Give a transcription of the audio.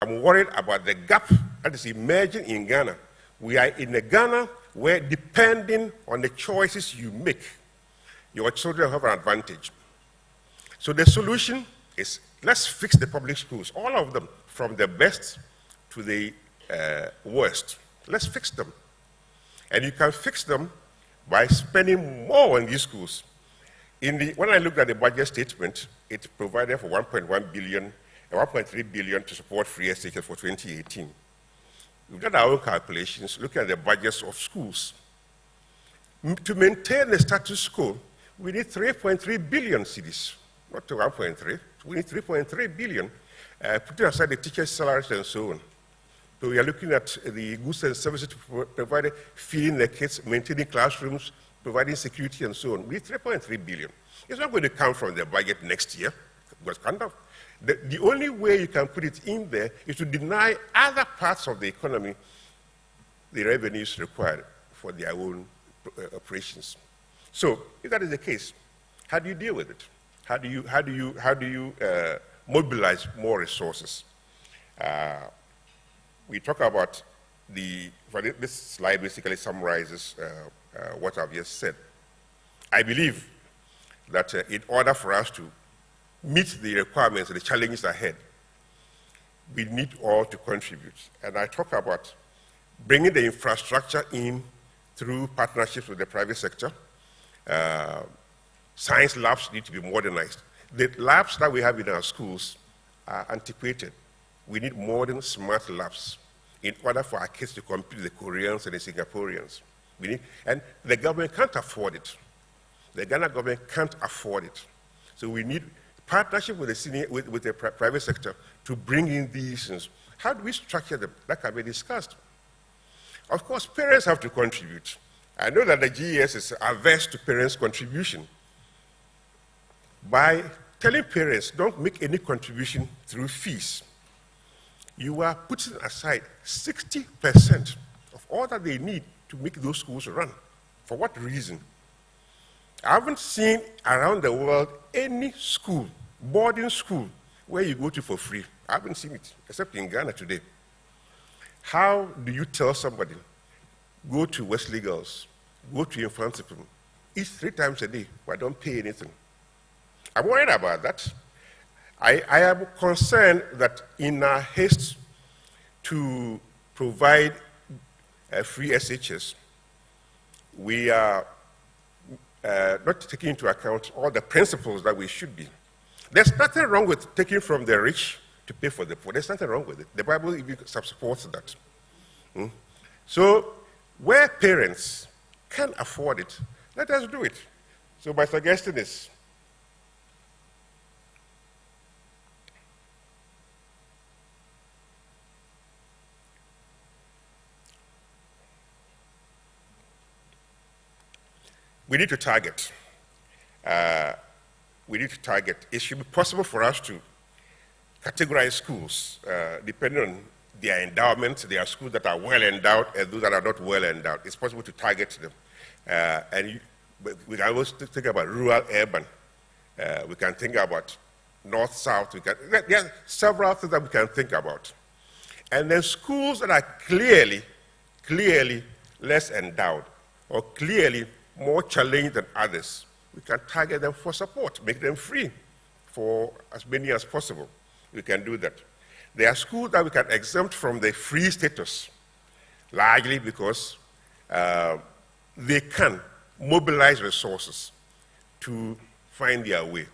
I'm worried about the gap that is emerging in Ghana. We are in a Ghana where, depending on the choices you make, your children have an advantage. So the solution is, let's fix the public schools, all of them, from the best to the worst. Let's fix them. And you can fix them by spending more on these schools. When I looked at the budget statement, it provided for 1.1 billion, 1.3 billion to support free SHS for 2018. We've done our own calculations, looking at the budgets of schools. To maintain the status quo, we need 3.3 billion cedis, not 1.3. We need 3.3 billion, putting aside the teachers' salaries and so on. So we are looking at the goods and services provided, feeding the kids, maintaining classrooms, providing security and so on. We need 3.3 billion. It's not going to come from the budget next year, because kind of. The only way you can put it in there is to deny other parts of the economy the revenues required for their own operations. So, if that is the case, how do you deal with it? How do you mobilize more resources? We talk about this slide basically summarizes what I've just said. I believe that in order for us to meet the requirements and the challenges ahead, we need all to contribute. And I talk about bringing the infrastructure in through partnerships with the private sector. Science labs need to be modernized. The labs that we have in our schools are antiquated. We need modern, smart labs in order for our kids to compete with the Koreans and the Singaporeans. And the government can't afford it. The Ghana government can't afford it. So we need partnership with the private sector to bring in these things. How do we structure them? That can be discussed. Of course, parents have to contribute. I know that the GES is averse to parents' contribution. By telling parents, don't make any contribution through fees, you are putting aside 60% of all that they need to make those schools run. For what reason? I haven't seen around the world any school, boarding school, where you go to for free. I haven't seen it, except in Ghana today. How do you tell somebody, go to Wesley Girls, go to Infantipum, eat 3 times a day, but don't pay anything? I'm worried about that. I am concerned that in our haste to provide a free SHS, we are not taking into account all the principles that we should be. There's nothing wrong with taking from the rich to pay for the poor. There's nothing wrong with it. The Bible even supports that. So where parents can afford it, let us do it. So my suggestion is, we need to target. It should be possible for us to categorize schools depending on their endowment. There are schools that are well endowed and those that are not well endowed. It's possible to target them. We can also think about rural, urban. We can think about north, south. There are several things that we can think about. And then schools that are clearly less endowed or clearly more challenged than others, we can target them for support, make them free for as many as possible. We can do that. There are schools that we can exempt from the free status, largely because they can mobilize resources to find their way.